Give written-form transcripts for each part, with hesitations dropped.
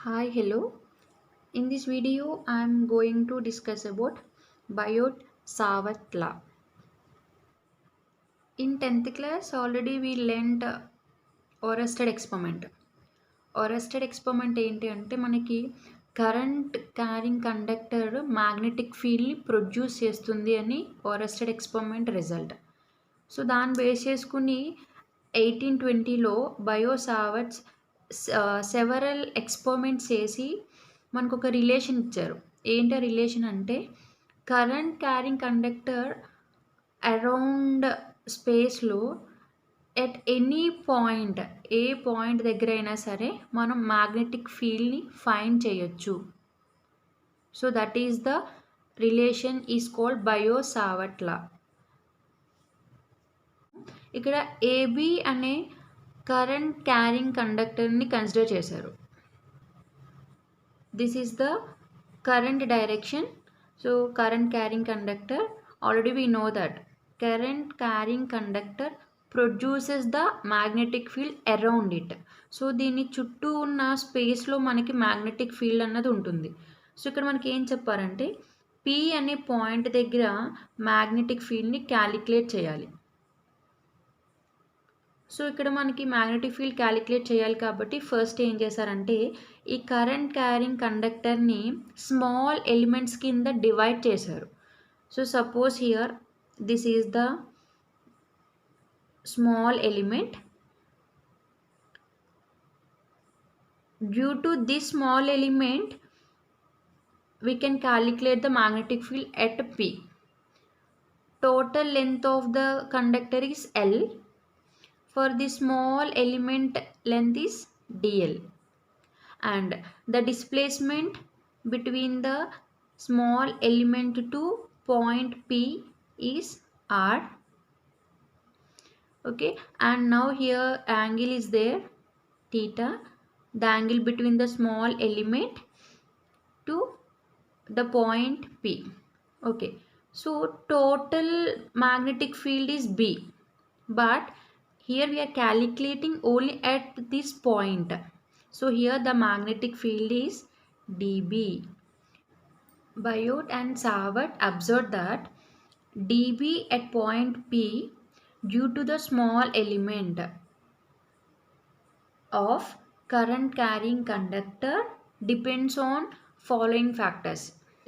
Hi, hello. In this video, I am going to discuss about Biot-Savart law. In 10th class, already we learnt Oersted experiment. Oersted experiment ఏంటి అంటే మనకి current carrying conductor magnetic ఫీల్డ్ని produce చేస్తుంది అని Oersted experiment result. So దాన్ని base చేసుకుని 1820లో బయోసావర్ట్స్ several experiments చేసి మనకు ఒక రిలేషన్ ఇచ్చారు. ఏంటి ఆ రిలేషన్ అంటే కరెంట్ క్యారింగ్ కండక్టర్ అరౌండ్ స్పేస్లో ఎట్ ఎనీ పాయింట్ ఏ పాయింట్ దగ్గర అయినా సరే మనం మ్యాగ్నెటిక్ ఫీల్డ్ని ఫైండ్ చేయొచ్చు. So that is the relation is called Biot Savart law. ఇక్కడ ఏబి అనే కరెంట్ క్యారింగ్ కండక్టర్ని కన్సిడర్ చేశారు. This is the current direction. So current carrying conductor, already we know that current carrying conductor produces the magnetic field around it. So దీని చుట్టూ ఉన్న స్పేస్లో మనకి magnetic field అన్నది ఉంటుంది. సో ఇక్కడ మనకి ఏం చెప్పారంటే పి అనే పాయింట్ దగ్గర మ్యాగ్నెటిక్ ఫీల్డ్ని క్యాలిక్యులేట్ చేయాలి. సో ఇక్కడ మనకి మ్యాగ్నెటిక్ ఫీల్డ్ క్యాలిక్యులేట్ చేయాలి కాబట్టి ఫస్ట్ ఏం చేశారంటే ఈ కరెంట్ క్యారింగ్ కండక్టర్ని స్మాల్ ఎలిమెంట్స్ కింద డివైడ్ చేశారు. So suppose here this is the small element. Due to this small element we can calculate the magnetic field at P. Total length of the conductor is L. For the small element length is dl, and the displacement between the small element to point P is r. Okay, and now here angle is there, theta, the angle between the small element to the point P. Okay, so total magnetic field is B, but here we are calculating only at this point. So here the magnetic field is dB. Biot and Savart observed that dB at point P due to the small element of current carrying conductor depends on following factors.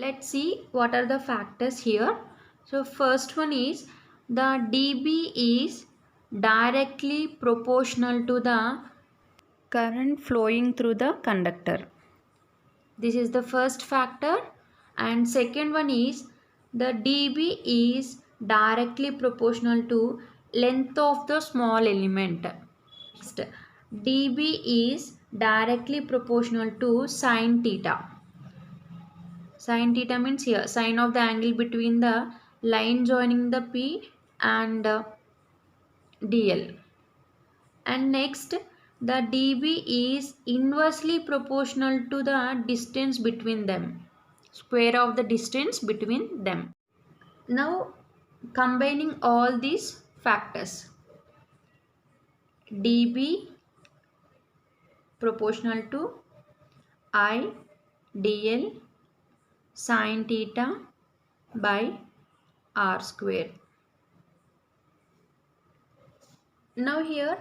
Let's see what are the factors here. So first one is the dB is directly proportional to the current flowing through the conductor. This is the first factor. And second one is the dB is directly proportional to length of the small element. Next, dB is directly proportional to sin theta. Sin theta means here sine of the angle between the line joining the P and dl. And next, the dB is inversely proportional to the distance between them, square of the distance between them. Now combining all these factors, dB proportional to I dl sin theta by r square. Now here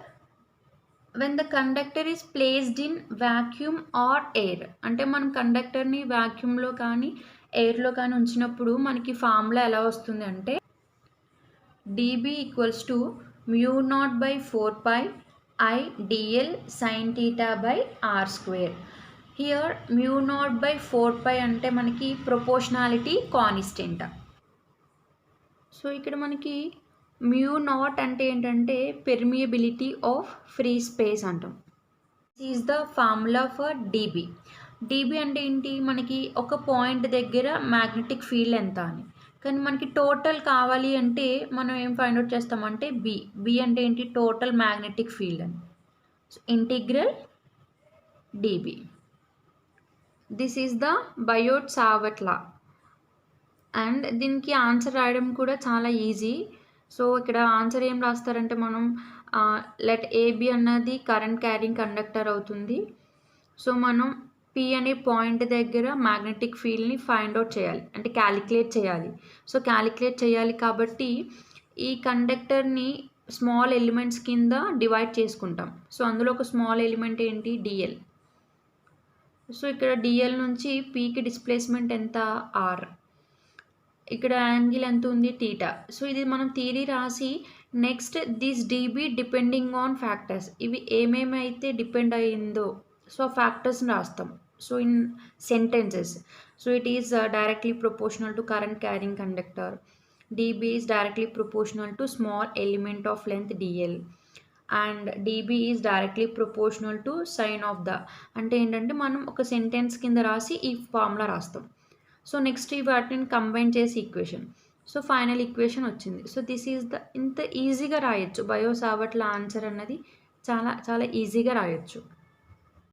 when the conductor is placed in vacuum or air, అంటే మనం కండక్టర్ని వాక్యూమ్లో కానీ ఎయిర్లో కానీ ఉంచినప్పుడు మనకి formula ఎలా వస్తుంది అంటే dB equals to mu naught by 4 pi I dl sin theta by r square. Here mu naught by 4 pi అంటే మనకి ప్రొపోర్షనాలిటీ కాన్స్టెంట్. సో ఇక్కడ మనకి mu naught అంటే ఏంటంటే పెర్మియబిలిటీ ఆఫ్ ఫ్రీ స్పేస్ అంటాం. This is the formula for dB. dB అంటే ఏంటి, మనకి ఒక పాయింట్ దగ్గర మ్యాగ్నెటిక్ ఫీల్డ్ ఎంత అని. కానీ మనకి టోటల్ కావాలి అంటే మనం ఏం ఫైండ్ అవుట్ చేస్తామంటే బి అంటే ఏంటి, టోటల్ మ్యాగ్నెటిక్ ఫీల్డ్ అని. So integral dB. This is the Biot-Savart law. And దీనికి ఆన్సర్ రాయడం కూడా చాలా ఈజీ. సో ఇక్కడ ఆన్సర్ ఏం రాస్తారంటే మనం లెట్ ఏబి అన్నది కరెంట్ క్యారింగ్ కండక్టర్ అవుతుంది. సో మనం పి అనే పాయింట్ దగ్గర మ్యాగ్నెటిక్ ఫీల్డ్‌ని ఫైండ్ ఔట్ చేయాలి. అంటే క్యాలిక్యులేట్ చేయాలి. సో, క్యాలిక్యులేట్ చేయాలి కాబట్టి ఈ కండక్టర్‌ని స్మాల్ ఎలిమెంట్స్ కింద డివైడ్ చేసుకుంటాం. సో, అందులో ఒక స్మాల్ ఎలిమెంట్ ఏంటి? డీఎల్. సో, ఇక్కడ డీఎల్ నుంచి పీకి డిస్ప్లేస్‌మెంట్ ఎంత? ఆర్. ఇక్కడ యాంగిల్ ఎంత ఉంది? థీటా. సో, ఇది మనం థియరీ రాసి next this dB depending on factors. ఇవి ఏమేమైతే డిపెండ్ అయ్యిందో సో, ఫ్యాక్టర్స్‌ని రాస్తాం. So, in sentences. So, it is directly proportional to current carrying conductor. dB is directly proportional to small element of length dl and dB is directly proportional to sin of the. అంటే ఏంటంటే మనం ఒక sentence కింద రాసి ఈ formula రాస్తాం. So next ఈ వాటిని కంబైన్ చేసి ఈక్వేషన్. సో ఫైనల్ ఈక్వేషన్ వచ్చింది. సో దిస్ ఈజ్ ద ఇంత ఈజీగా రాయొచ్చు. బయో సావర్ట్ లా ఆన్సర్ అన్నది చాలా చాలా ఈజీగా రాయొచ్చు.